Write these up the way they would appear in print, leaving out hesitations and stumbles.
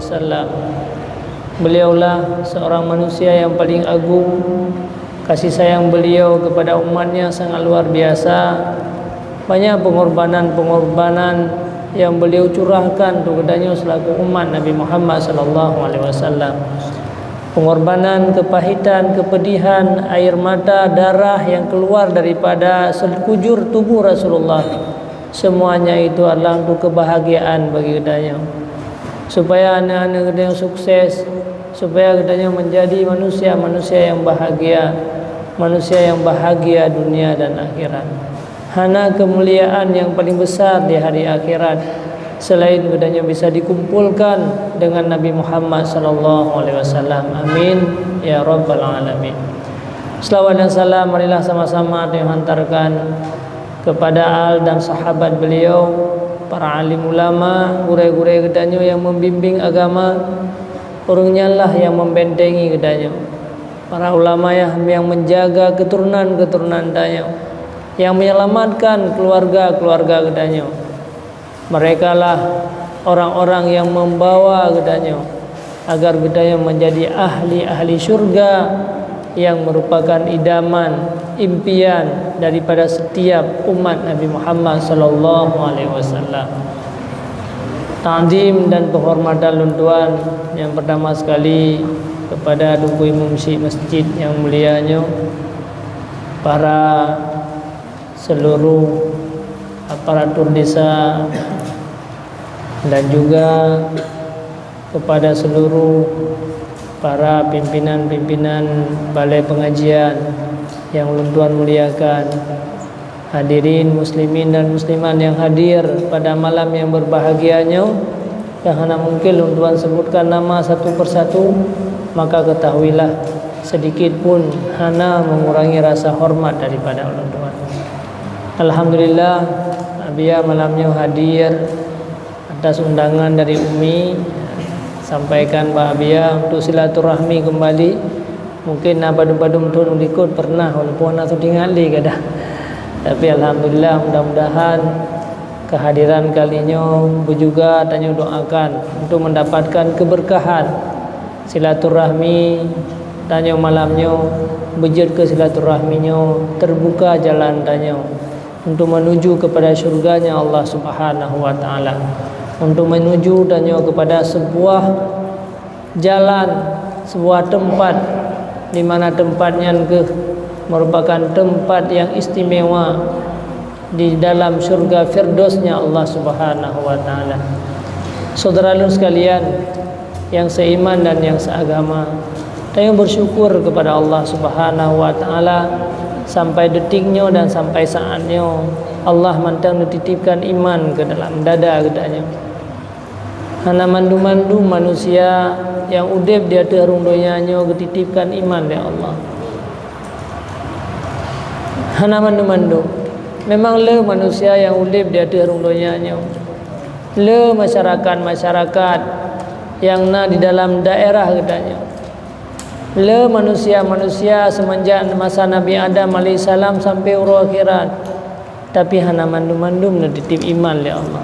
wasallam. Beliaulah seorang manusia yang paling agung. Kasih sayang beliau kepada umatnya sangat luar biasa. Banyak pengorbanan-pengorbanan yang beliau curahkan untuk kepadanya selaku umat Nabi Muhammad sallallahu alaihi wasallam. Pengorbanan, kepahitan, kepedihan, air mata, darah yang keluar daripada sekujur tubuh Rasulullah, semuanya itu adalah untuk kebahagiaan bagi kepadanya, supaya anak-anak kepadanya sukses, supaya kepadanya menjadi manusia-manusia yang bahagia, manusia yang bahagia dunia dan akhirat. Hana kemuliaan yang paling besar di hari akhirat selain kepadanya bisa dikumpulkan dengan Nabi Muhammad sallallahu alaihi wasallam. Amin ya rabbal alamin. Selawat dan salam marilah sama-sama dihantarkan kepada al dan sahabat beliau, para alim ulama, guru-guru kepadanya yang membimbing agama, orangnya lah yang membentengi kepadanya. Para ulama yang menjaga keturunan-keturunan kepadanya, yang menyelamatkan keluarga-keluarga kepadanya. Mereka lah orang-orang yang membawa kepadanya agar kepadanya menjadi ahli-ahli syurga yang merupakan idaman, impian daripada setiap umat Nabi Muhammad sallallahu alaihi wasallam. Ta'zim dan penghormatan luntuan yang pertama sekali kepada Duku Imam Masjid yang mulianya, para seluruh aparatur desa, dan juga kepada seluruh para pimpinan-pimpinan balai pengajian yang Tuan muliakan, hadirin muslimin dan muslimat yang hadir pada malam yang berbahagianya, yang hanya mungkin Tuan sebutkan nama satu persatu, maka ketahuilah sedikit pun hana mengurangi rasa hormat daripada Tuan. Alhamdulillah, Abia malamnya hadir atas undangan dari Umi, sampaikan Mbak Abia untuk silaturahmi kembali. Mungkin badum-badum tu ikut pernah walaupun nak tinggal di kadang. Tapi alhamdulillah, mudah-mudahan kehadiran kalinya juga tanya doakan untuk mendapatkan keberkahan silaturahmi, tanya malamnya bejut ke silaturahminya, terbuka jalan tanya untuk menuju kepada syurganya Allah Subhanahu wa taala, untuk menuju tanya kepada sebuah jalan, sebuah tempat di mana tempatnya merupakan tempat yang istimewa di dalam syurga Firdausnya Allah Subhanahu wa taala. Saudara-saudara sekalian yang seiman dan yang seagama, saya bersyukur kepada Allah Subhanahu wa taala sampai detiknya dan sampai saatnya Allah mantang dititipkan iman ke dalam dada kepadanya. Hana mandu-mandu manusia yang udip di atas rundonyanya dititipkan iman oleh Allah. Hana mandu-mandu. Memang le manusia yang udip di atas rundonyanya, le masyarakat-masyarakat yang di dalam daerah kepadanya, le manusia-manusia semenjak masa Nabi Adam AS sampai urut akhirat. Tapi hana mandum-mandum dititip iman oleh Allah.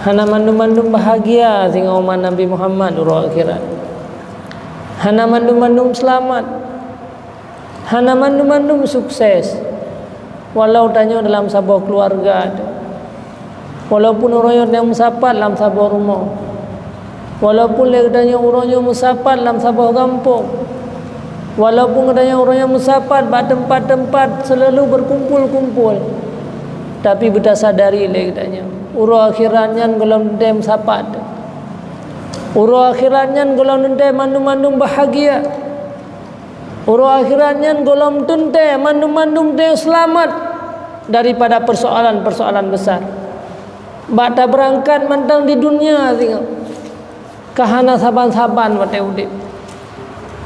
Hana mandum-mandum bahagia dengan umat Nabi Muhammad urut akhirat. Hana mandum-mandum selamat. Hana mandum-mandum sukses. Walau tanya dalam sebuah keluarga, walaupun orang yang musapat dalam sebuah rumah, walaupun katanya orangnya musapat dalam sebuah kampung, walaupun katanya orangnya musapat pada tempat-tempat selalu berkumpul-kumpul, tapi kita sadari katanya urut akhiratnya kalau nanti musapat, urut akhiratnya kalau nanti mandum-mandum bahagia, urut akhiratnya kalau nanti mandum-mandum selamat daripada persoalan-persoalan besar. Bata berangkat mentang di dunia tengok kahana saban-saban bata udip.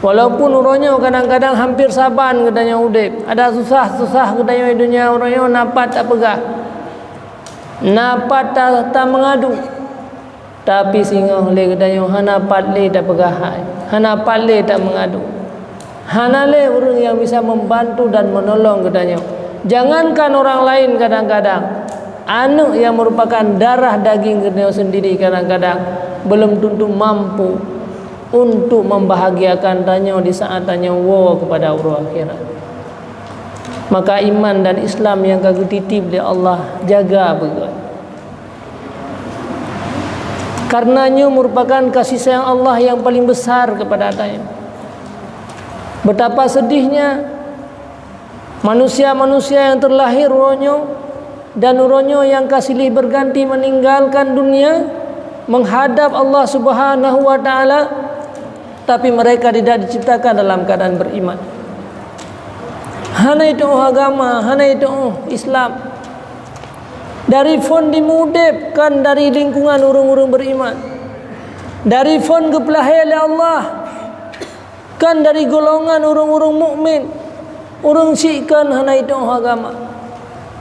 Walaupun orangnya kadang-kadang hampir saban katanya udip, ada susah-susah katanya di dunia, orangnya napat tak pegah, napat tak mengadu. Tapi singoh le katanya hana pat le tak pegah, hana pat le tak mengadu, hana le orang yang bisa membantu dan menolong katanya. Jangankan orang lain, kadang-kadang anak yang merupakan darah daging katanya sendiri kadang-kadang belum tentu mampu untuk membahagiakan tanya di saat tanya kepada urus akhirat. Maka iman dan Islam yang kau titip oleh Allah, jaga betul. Karenanya merupakan kasih sayang Allah yang paling besar kepada Atayam. Betapa sedihnya manusia-manusia yang terlahir uronyo dan uronyo yang kasilih berganti meninggalkan dunia, menghadap Allah Subhanahu wa taala, tapi mereka tidak diciptakan dalam keadaan beriman. Hana itu agama, hana itu Islam. Dari fon dimudepkan dari lingkungan orang-orang beriman. Dari fon kepelahai oleh Allah. Kan dari golongan orang-orang mukmin. Orang sikan hana itu agama.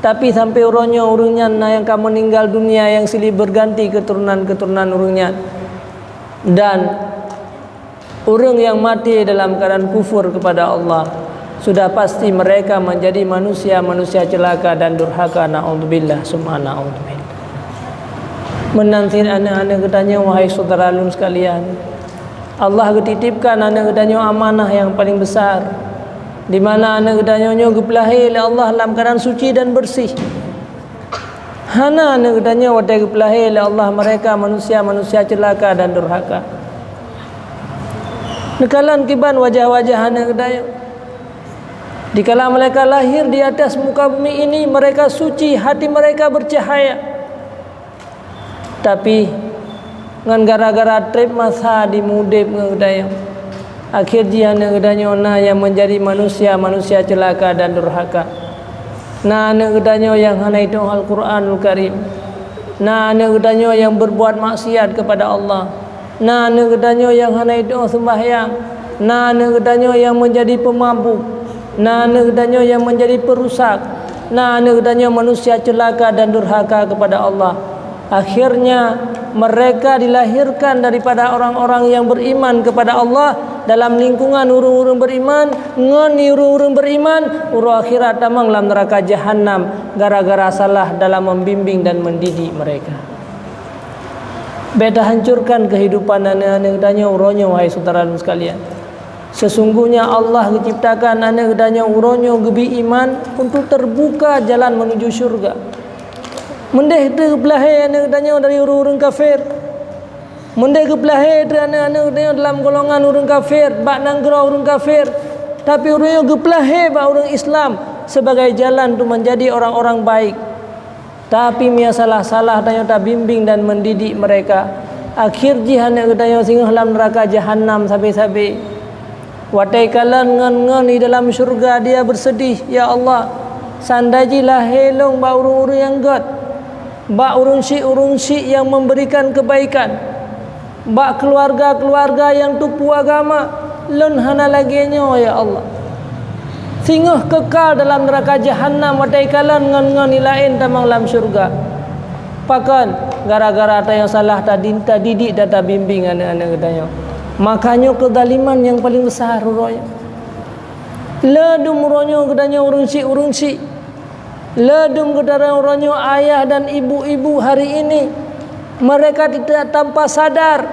Tapi sampai orangnya yang kamu meninggal dunia yang silih berganti keturunan-keturunan orangnya. Dan orang yang mati dalam keadaan kufur kepada Allah, sudah pasti mereka menjadi manusia-manusia celaka dan durhaka. Na'udzubillah, summa na'udzubillah. Menanti anak-anak ketanya, wahai saudara alun sekalian, Allah ketitipkan anak ketanya amanah yang paling besar, di mana anak ketanya kepelahi oleh Allah dalam keadaan suci dan bersih. Hana anak ketanya wadah kepelahi oleh Allah, mereka manusia-manusia celaka dan durhaka. Nekalan kiban wajah-wajah anak ketanya. Dikala mereka lahir di atas muka bumi ini, mereka suci, hati mereka bercahaya. Tapi ngan gara-gara trip masa dimudip ngedaya, akhir jihana ngedanya yang menjadi manusia celaka dan durhaka. Nah ngedanya yang hana itu Al-Quranul Karim. Nah ngedanya yang berbuat maksiat kepada Allah. Nah ngedanya yang hana itu sembahyang. Nah ngedanya yang menjadi pemabuk. Nah negdanya yang menjadi perusak. Nah negdanya manusia celaka dan durhaka kepada Allah. Akhirnya mereka dilahirkan daripada orang-orang yang beriman kepada Allah dalam lingkungan urung-urung beriman, ngoni urung-urung beriman, urung akhirat tamang dalam neraka jahanam gara-gara salah dalam membimbing dan mendidik mereka. Beta hancurkan kehidupan anak-anaknya uronya, wahai saudara sekalian. Sesungguhnya Allah menciptakan anak kedanya uronyo gebi iman untuk terbuka jalan menuju syurga. Mendeh kepelahai anak kedanya dari orang-orang kafir. Mendeh kepelahai anak-anak kedanya dalam golongan orang kafir, bak nanggra orang kafir. Tapi uronyo kepelahai bak orang Islam sebagai jalan untuk menjadi orang-orang baik. Tapi mia salah-salah tanya tak bimbing dan mendidik mereka. Akhir anak kedanya singgah dalam neraka jahanam sampai-sampai. Watai kalan ngan di dalam syurga dia bersedih, ya Allah, sandajilah helong ba urung-urung yang god, ba urung syik yang memberikan kebaikan, ba keluarga-keluarga yang tupu agama, lun hana laginya, ya Allah. Singoh kekal dalam neraka jahanam, watai kalan ngan ilain tamang dalam syurga. Pakan gara-gara ada yang salah tadi didik dan bimbing anak-anak katanya. Makanya kezaliman yang paling besar uronya. Ledum uronya kedanya urung si. Ledum kedara uronya ayah dan ibu-ibu hari ini. Mereka tidak tanpa sadar.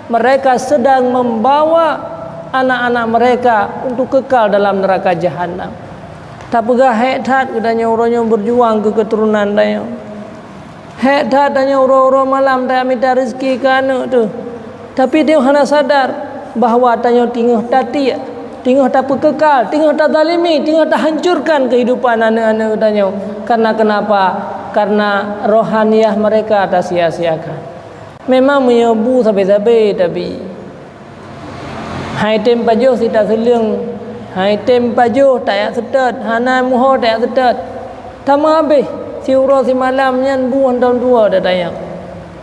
Mereka sedang membawa anak-anak mereka untuk kekal dalam neraka jahanam. Tapi gak hebat kedanya uronya berjuang ke keturunan daya. Hebat tanya uro-uro malam tak minta rezeki ke anak tu. Tapi dia hana sadar bahawa tanya tinggal tati, tinggal tak kekal, tinggal tak zalimi, tinggal tak hancurkan kehidupan anak-anak tanya. Karena kenapa? Karena rohaniah mereka tak sia-siakan. Memang menyebu sampai-sampai tapi hai tem pajo si tak seleng, hai tem pajo tak ya setet, hana muho tak ya setet. Tama habis si uro si malam nyan buan tahun 2 dah tayang.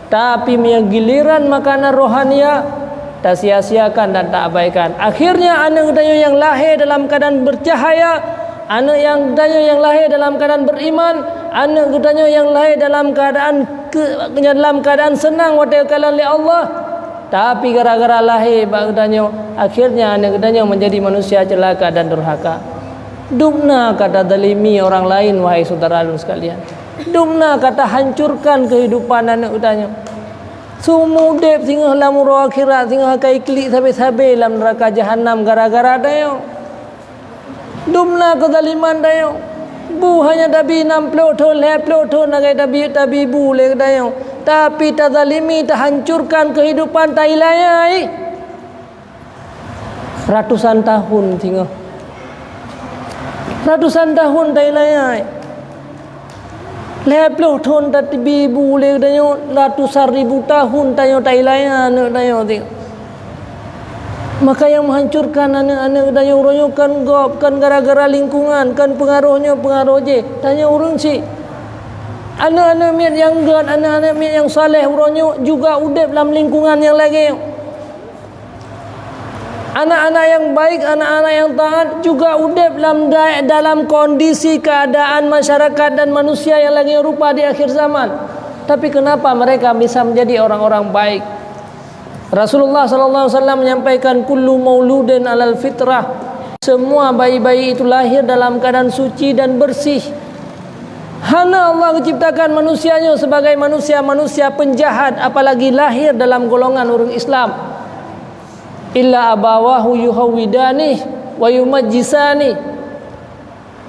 Tapi giliran makanan rohania tak sia-siakan dan tak abaikan. Akhirnya anak kedanya yang lahir dalam keadaan bercahaya, anak yang kedanya yang lahir dalam keadaan beriman, anak kedanya yang lahir dalam keadaan senang wa ta'ala li Allah. Tapi gara-gara lahir kedanya, akhirnya anak kedanya menjadi manusia celaka dan durhaka. Dumna kata zalimi orang lain, wahai saudara sekalian. Dumna kata hancurkan kehidupan anak kedanya. Sumudep singgah lam ro akhirat singgah kai klik sabe-sabe lam neraka jahanam gara-gara dayo. Dumna kezaliman dayo. Bu hanya dabi 60 tahun 70 tahun nagai tabi bu le dayo. Tapi tazalimi hancurkan kehidupan tailayai. Ratusan tahun singgah. Ratusan tahun tailayai. 70 tahun tabi bu le dayo, ratusan ribu tahun tayo tailayai anak dayo tengok. Maka yang menghancurkan anak-anak dayo uronyo kan gop kan gara-gara lingkungan kan pengaruh je tanya urun si anak-anak miat yang god anak-anak miat yang saleh uronyo juga udep dalam lingkungan yang lagi. Anak-anak yang baik, anak-anak yang taat juga udep dalam kondisi keadaan masyarakat dan manusia yang lagi rupa di akhir zaman. Tapi kenapa mereka bisa menjadi orang-orang baik? Rasulullah sallallahu alaihi wasallam menyampaikan kullu mauludin alal fitrah. Semua bayi-bayi itu lahir dalam keadaan suci dan bersih. Hana Allah menciptakan manusianya sebagai manusia penjahat, apalagi lahir dalam golongan orang Islam. Illa abawahu yuhawidani wa yumajjisani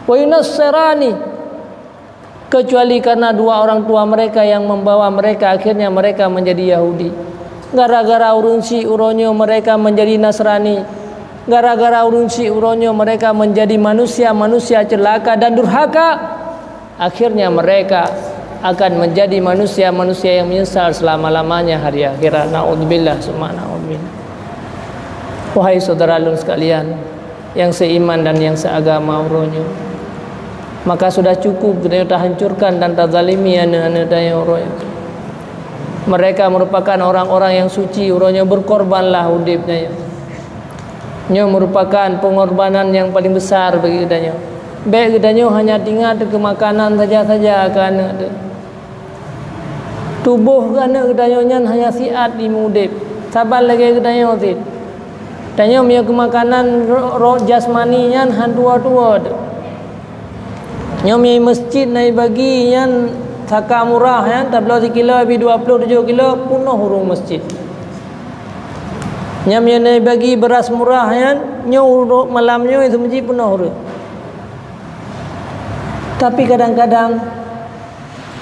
wa yunassirani, kecuali karena dua orang tua mereka yang membawa mereka akhirnya mereka menjadi Yahudi. Gara-gara urunsi uronyo mereka menjadi Nasrani. Gara-gara urunsi uronyo mereka menjadi manusia celaka dan durhaka. Akhirnya mereka akan menjadi manusia yang menyesal selama-lamanya hari akhirat. Naudzubillah summa naudzubillah. Wahai saudara-saudara sekalian yang seiman dan yang seagama uronyo, maka sudah cukup kita hancurkan dan tazalimi anak-anak daya uronyo. Mereka merupakan orang-orang yang suci uronyo, berkorbanlah udipnya. Nyo merupakan pengorbanan yang paling besar bagi kita. Baik kita hanya tinggal ke makanan saja kan. Tubuh kan kita hanya siat di mudip. Sabar lagi kita nyotit. Tanya punya kemakanan roh jasmani nyan han tua-tua tu. Nyom punya masjid naik bagi nyan saka murah yan tablau 1 kilo lebih 27 kilo penuh hurung masjid. Nyom punya naik bagi beras murah yan nyo malamnya itu masjid penuh hurung. Tapi kadang-kadang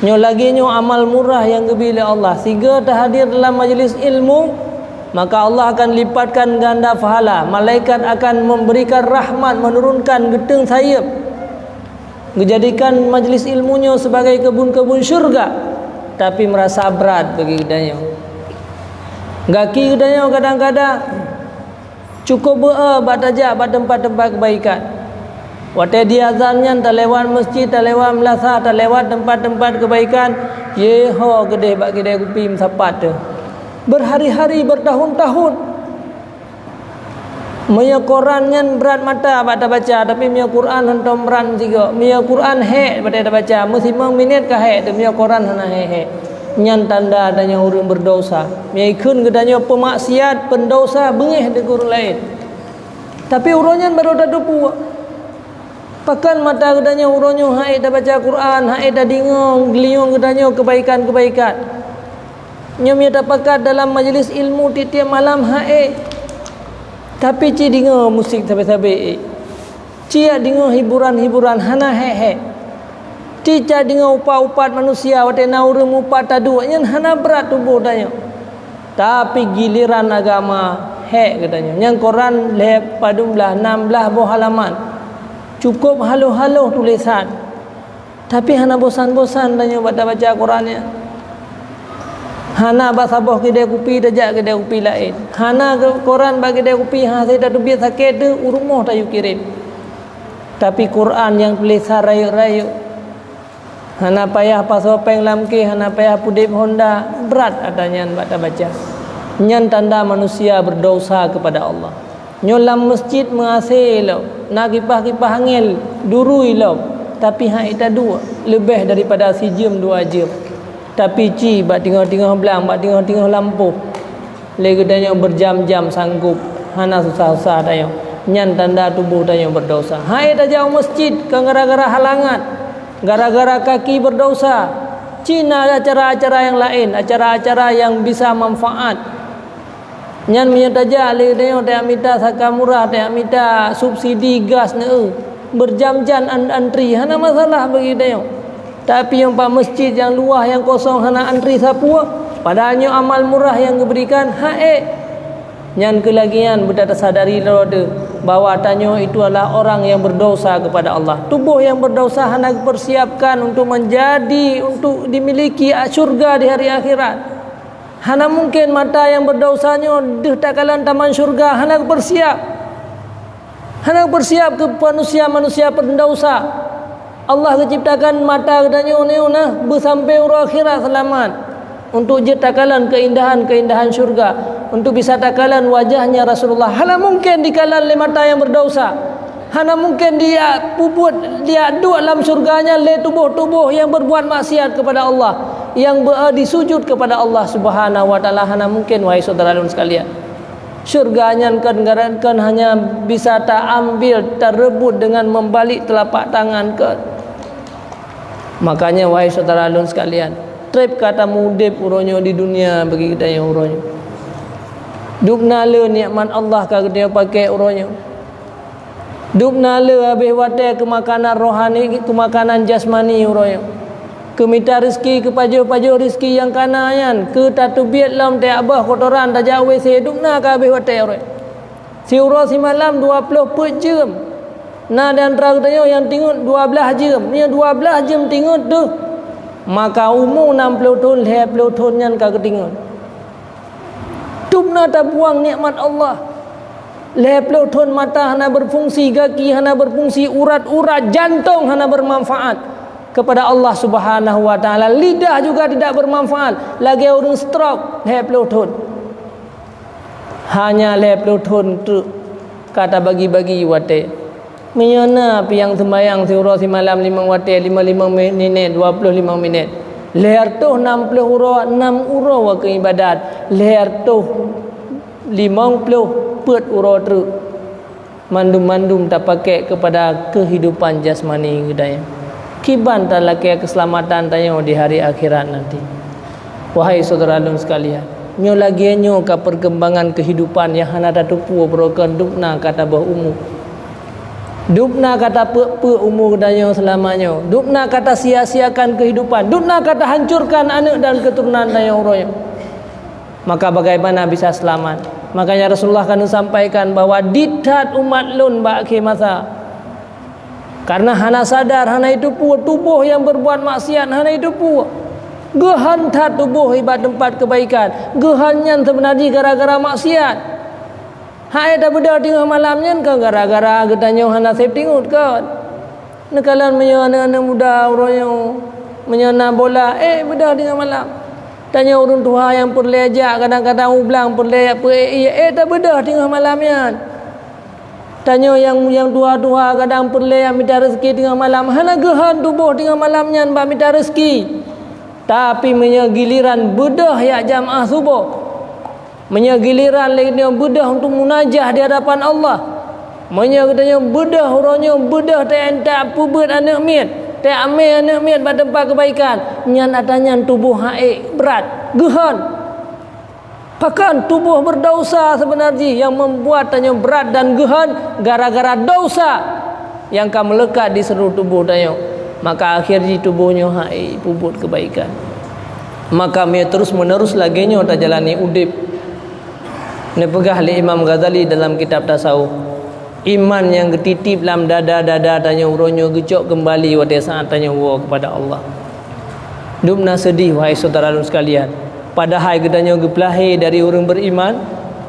nyo lagi nyo amal murah yang kebila Allah sehingga terhadir dalam majlis ilmu, maka Allah akan lipatkan ganda pahala. Malaikat akan memberikan rahmat, menurunkan geteng sayap, menjadikan majlis ilmunya sebagai kebun-kebun syurga. Tapi merasa berat bagi kita. Gaki kita kadang-kadang cukup bataja pada tempat-tempat kebaikan. Waktu dia azannya tak lewat masjid, tak lewat melasa, tak lewat tempat-tempat kebaikan. Yeho gede bagi dia kupi sapat tu. Berhari-hari, bertahun-tahun Maya Quran yang berat mata baca baca, tapi Maya Quran hentam berat juga. Maya Quran he baca baca, mesti 5 minit ke he, Maya Quran hana he. Nyan tanda adanya orang berdosa. Maya ikun kedanya pemaksiat, pendosa, bengih di guru lain. Tapi urunnya baru dah dupu. Pakan mata kedanya urunnya hai dah baca Quran, hai dah dingong, geliung kedanya kebaikan-kebaikan. Nyom ya dapat dalam majlis ilmu tiap malam hae. Tapi ci dengar musik sabe-sabe. Ci dengar hiburan-hiburan hana he. Ci dengar upat-upat manusia wate naurem upat tadu nyen hana berat tubuh danya. Tapi giliran agama he katanya. Yang Quran le padumlah 16 buah halaman. Cukup halu-halu tulisan. Tapi hana bosan-bosan danya baca Qurannya. Hana basaboh kedai kopi dajak kedai kopi lain. Hana Quran bagi kedai kopi ha saya dah biasa sakit tu urmoh tak kirim. Tapi Quran yang tulisan rayu-rayu. Hana payah pasopeng lamki, hana payah pudip Honda, berat adanya baca. Nyan tanda manusia berdosa kepada Allah. Nyolam masjid mengasih lo, nak kipah-kipah angin durui lo. Tapi ha ita dua, lebih daripada sejam 2 jam. Tapi ci bat tengah-tengah belang, bat tengah-tengah lampu. Lagi tanya berjam-jam sanggup. Hana susah-susah tanya. Nyan tanda tubuh tanya berdosa. Hai dah jauh masjid kan gara-gara halangan. Gara-gara kaki berdosa. Cina acara-acara yang lain, acara-acara yang bisa manfaat. Nyan menyataja le tengok tak minta sakamurah, tak minta subsidi gas ne. Berjam-jam antri, hana masalah bagi tengok. Tapi yang pak masjid yang luah yang kosong hana antri sapua, padahalnya amal murah yang diberikan nyan kelagian berdak sadari roda bahawa tanya itu adalah orang yang berdosa kepada Allah. Tubuh yang berdosa hendak persiapkan untuk dimiliki syurga di hari akhirat. Hana mungkin mata yang berdosanya dah takalan taman syurga, hendak bersiap ke manusia berdosa. Allah ciptakan mata katanya bersampai urang akhirat selamat untuk je takalan keindahan syurga, untuk bisa takalan wajahnya Rasulullah. Hana mungkin dikalan le mata yang berdosa, hana mungkin dia duduk dalam syurganya le tubuh-tubuh yang berbuat maksiat kepada Allah, yang disujud kepada Allah Subhanahu wa taala. Hana mungkin, wahai saudara-saudara sekalian. Syurganya kan hanya bisa terambil, terebut dengan membalik telapak tangan ke. Makanya wahai saudara-saudara sekalian, trip kata mudip uronyo di dunia bagi kita yang uronyo. Dukna le nikmat Allah ka kita pakai uronyo. Dukna le habis wate ke makanan rohani, ke makanan jasmani uronyo. Ke minta rezeki, ke pajo-pajo rezeki yang kanayan, ke tatu biat lam te abah kotoran dah jauh WC dukna ka habis wate uronyo. Si uro si malam 20 jam. Nah dan terakhirnya yang tingut 12 jam. Ni 12 jam tingut tu. Maka umur 60 tahun 20 tahun nyan ka ketingut. Tubna tak buang nikmat Allah. 20 tahun mata hana berfungsi, kaki hana berfungsi, urat-urat jantung hana bermanfaat kepada Allah Subhanahu wa taala. Lidah juga tidak bermanfaat. Lagi orang stroke 20 tahun. Hanya 20 tahun tu kata bagi-bagi wate. Menyana piang sembayang siura si malam 5 wate 55 minit 25 minit. Leher tu 60 uro 6 uro wa ke ibadat. Leher tu 50 pet uro tu. Mandum-mandum tak pakai kepada kehidupan jasmani gedaya. Kiban tak laki keselamatan tanya di hari akhirat nanti. Wahai saudara-saudara sekalian, nyo lagi nyo ka perkembangan kehidupan yang hana datupu broken dukna kata bah umur. Dukna kata pe umur daya selamanya. Dukna kata sia-siakan kehidupan. Dukna kata hancurkan anak dan keturunan daya orang. Maka bagaimana bisa selamat? Makanya Rasulullah kan sampaikan bahawa ditat umat lun ba akhir masa. Karena hana sadar hana itu tubuh yang berbuat maksiat, hana itu gehan tat tubuh ibadat tempat kebaikan. Gehannya sebenarnya gara-gara maksiat. Hai dah beda tengah malamnya kan gara-gara getanya hana sep tingut kan. Nekalan menyana anak muda orang menyana bola beda tengah malam. Tanya orang tua yang perlejak kadang-kadang ublang perlejak dah beda tengah malamnya. Tanya yang tua-tua kadang perlejak minta rezeki tengah malam. Hana gehan tubuh tengah malamnya mbak minta rezeki. Tapi menyegiliran bedah ya jamaah subuh. Menyegiliran lainnya bedah untuk munajah di hadapan Allah. Menyegilirannya bedah orangnya bedah tak pubut anak miat, tak amil anak miat pada tempat kebaikan. Nyan adanya tubuh haik berat, gehan. Bahkan tubuh berdosa sebenarnya yang membuatnya berat dan gehan gara-gara dosa yang akan melekat di seluruh tubuh tanya. Maka akhirnya tubuhnya haik pubut kebaikan. Maka dia terus menerus laginya tak jalani udip. Ini pegah oleh Imam Ghazali dalam kitab tasawuf. Iman yang ketitip dalam dada-dada tanya uronyo gecok kembali pada saat tanya wa kepada Allah. Dubna sedih wahai saudara sekalian. Padahal gedanya gepelahi dari orang beriman,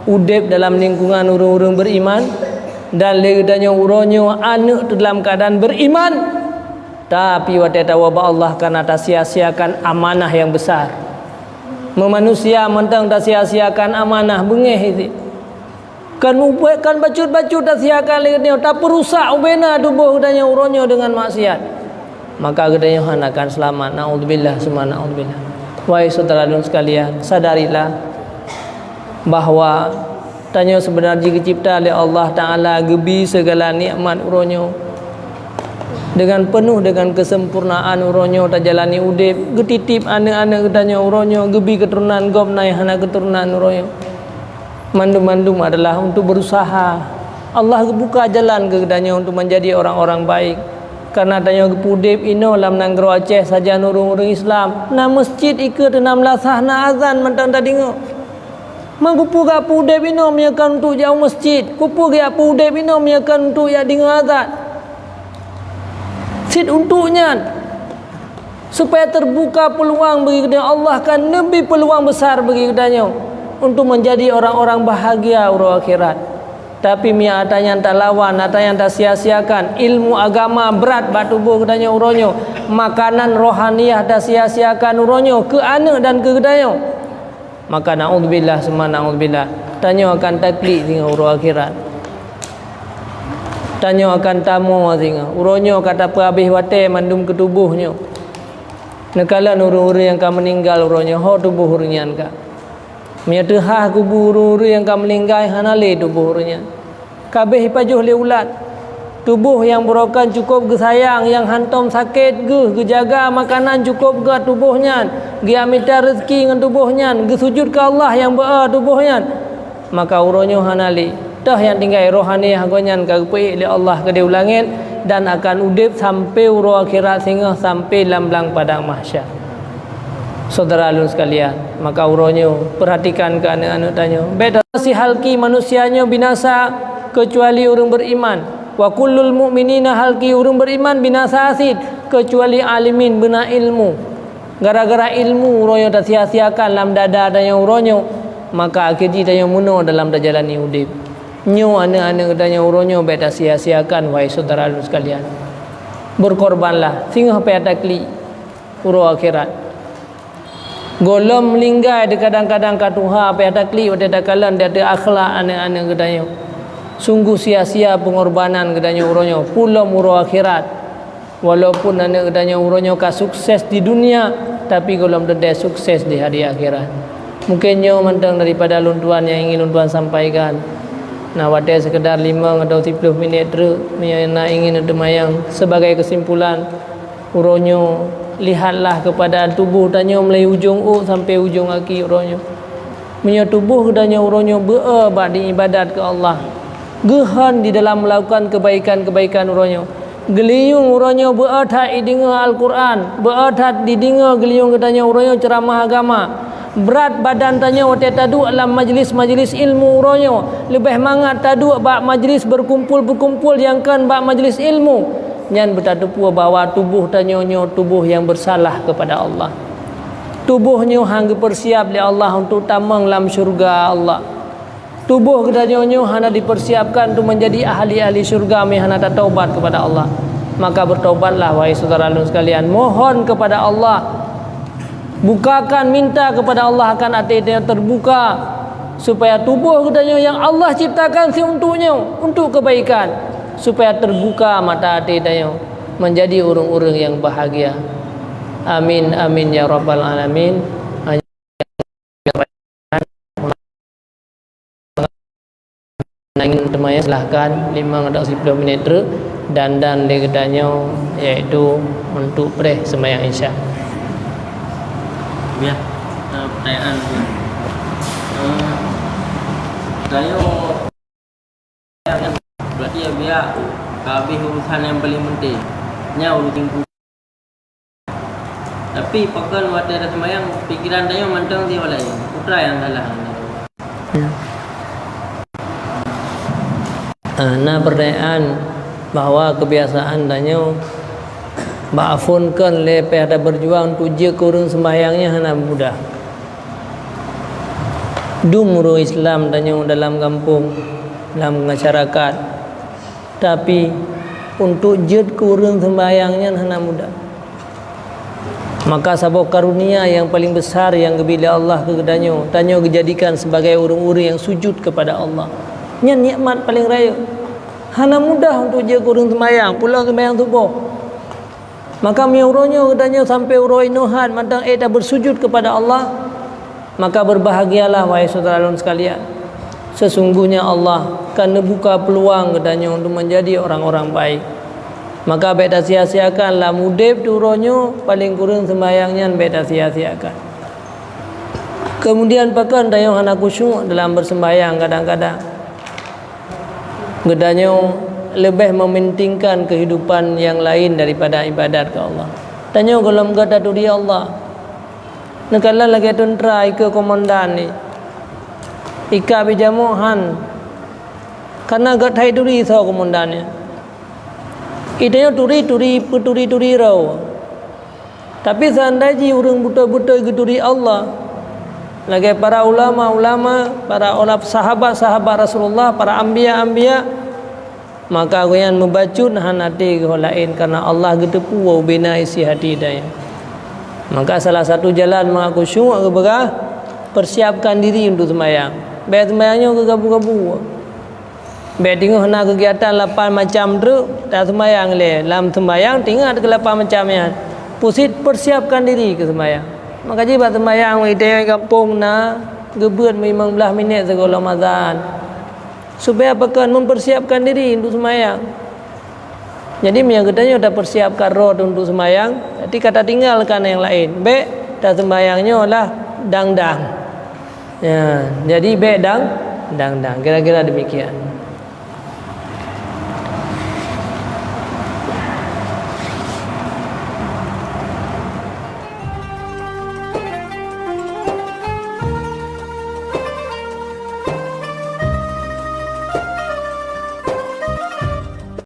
udip dalam lingkungan orang-orang beriman, dan gedanya uronyo anak dalam keadaan beriman. Tapi wadai tawaba Allah karena tak sia-siakan amanah yang besar. Manusia mentang tak sia-siakan amanah bengeh itu. Kan bacut-bacut tak sia-siakan dia tak perusak ubena tubuh gedanya uronyo dengan maksiat. Maka gedanya akan selamat. Naudzubillah summa naudzubillah. Wahai saudara-saudara sekalian, sadarilah bahawa tanya sebenarnya dicipta oleh Allah Taala gebi segala nikmat uronyo. dengan penuh dengan kesempurnaan uronyo ta jalani udip getitip anak-anak gedanya uronyo gebi keturunan gomnai hana keturunan uronyo mandum-mandum adalah untuk berusaha. Allah buka jalan ke gedanya untuk menjadi orang-orang baik. Karena tanya gepudip ino lam nanggro Aceh saja nurung-urung Islam na masjid ikut na melasah na azan mentang tadingo mangkupu ga pudip ino menyakan untuk jauh masjid kupu ga pudip ino menyakan untuk ya dingo azan sit untuknya supaya terbuka peluang bagi kedanya Allah kan lebih peluang besar bagi kedanya untuk menjadi orang-orang bahagia urang akhirat. Tapi mia atanya tak lawan, atanya tak sia-siakan. Ilmu agama berat batu tubuh kedanya uronyo. Makanan rohaniah tak sia-siakan uronyo ke anak dan ke kedanya. Maka naudzubillah semua naudzubillah. Tanya akan taklik dengan urang akhirat. Tanya akan tamu dengan uronyo kata apa habis wate mandum ke tubuhnya. Nekala urang-urang yang akan meninggal uronyo ho tubuh urunyan ka. Menyatahah kubur yang akan meninggal hanale tubuh urunyan. Kabeh pajuh le ulat. Tubuh yang berokan cukup ge sayang, yang hantom sakit ge jaga makanan cukup ge tubuhnya. Ge amita rezeki dengan tubuhnya, ge sujud ke Allah yang baa tubuhnya. Maka uronyo hanali. Tah yang tinggal rohani hagonyan ka pe le Allah ke diulangin dan akan udip sampai uro akhirat sehingga sampai lamblang padang mahsyar. Saudara alun sekalian, maka uronyo perhatikan ke anak-anak tanya. Beda si halki manusianya binasa kecuali orang beriman. Wa kullul mu'minina halki orang beriman binasa asid kecuali alimin bena ilmu. Gara-gara ilmu uronyo tak sia-siakan dalam dada tanya uronyo, maka akhirnya tanya muno dalam jalani udip. Nyo anak-anak tanya uronyo beda sia-siakan wahai saudara alun sekalian. Berkorbanlah sehingga peatakli uro akhirat. Golom melinggai de kadang-kadang katuha apa ada kli ada dakalan dia ada akhlak anak-anak gedanya. Sungguh sia-sia pengorbanan gedanya uronyo pula muro akhirat. Walaupun anak gedanya uronyo ka sukses di dunia tapi golom dia sukses di hari akhirat. Mungkin nyo mantang daripada luntuan yang ingin luntuan sampaikan. Nah wadah sekedar 5 atau 10 minit nak ingin demayang sebagai kesimpulan uronyo lihatlah kepada tubuh tanya mulai ujung sampai ujung kaki uronyo. Punya tubuh tanya uronyo ba'di ibadat ke Allah. Gehan di dalam melakukan kebaikan-kebaikan uronyo. Geliyung uronyo be'athat idinga Al-Quran, be'athat didinga geliyung tanya uronyo ceramah agama. Berat badan tanya wate tadu dalam majlis-majlis ilmu uronyo. Lebih mangat tadu bak majlis berkumpul yang kan bak majlis ilmu. Nyan bertatupu bahawa tubuh tanyonyo tubuh yang bersalah kepada Allah. Tubuhnya hang dipersiap oleh Allah untuk tamang dalam syurga Allah. Tubuh tanyonyo hana dipersiapkan untuk menjadi ahli-ahli syurga mi hana taubat kepada Allah. Maka bertaubatlah wahai saudara alun sekalian. Mohon kepada Allah. Bukakan minta kepada Allah akan hati yang terbuka supaya tubuh tanyonyo yang Allah ciptakan si untuknya untuk kebaikan. Supaya terbuka mata hati dayo menjadi orang-orang yang bahagia. Amin amin ya rabbal alamin. Ingin temaya silahkan 5 atau 10 minit dan legedanyo yaitu untuk preh sembahyang isya. Ya, pertanyaan. Dayo berarti ya biar habis urusan yang paling penting nya urusan tapi pakan waktu ada sembahyang pikiran dia mantang dia lain putra yang salah. Nah pertanyaan bahwa kebiasaan danyo maafunkan lepe ada berjuang untuk je kurung sembahyangnya hana mudah. Dumuru Islam danyo dalam kampung dalam masyarakat. Tapi untuk jed kurun sembahyangnya hana mudah. Maka sabuk karunia yang paling besar yang bila Allah kegedanyo tanyo dijadikan sebagai orang-orang yang sujud kepada Allah. Nya nikmat paling raya. Hana mudah untuk jed kurun sembahyang, pula sembahyang subuh. Maka miuronyo kedanyo sampai uroi nuhan mantang tak bersujud kepada Allah. Maka berbahagialah wahai saudara alun sekalian. Sesungguhnya Allah akan membuka peluang kedanyo untuk menjadi orang-orang baik. Maka beta sia-siakan lah mudib turonyo paling kurang sembayangnya beta sia-siakan. Kemudian pakan dayong anak khusyuk dalam bersembayang kadang-kadang. Gedanyo lebih mementingkan kehidupan yang lain daripada ibadat ke Allah. Tanyo golom gada tu dia Allah. Nakala lagi tentera ika komandan ni. Ika bijamuhan. Karena gad hai duri so komandannya. Itanya turi rau. Tapi seandainya orang buta-buta geduri Allah, lagi para ulama, para sahabat Rasulullah, para anbiya, maka goyan membacun hanati ke lain karena Allah getepu wa bina isi hati daya. Maka salah satu jalan mengaku syuk ke persiapkan diri untuk sembahyang. Baik sembahyangnya ke gabu-gabu. Baik tengok nak kegiatan 8 macam tu tak sembahyang le. Dalam sembahyang tinggal ke 8 macamnya. Pusit persiapkan diri ke sembahyang. Maka jibat sembahyang ide kampung na gebut 15 minit segala Ramadan. Supaya apakan mempersiapkan diri untuk sembahyang. Jadi yang katanya dah persiapkan roh untuk sembahyang, jadi kata tinggalkan yang lain. Baik dah sembahyangnya lah dang. Ya, jadi baik dang. Kira-kira demikian.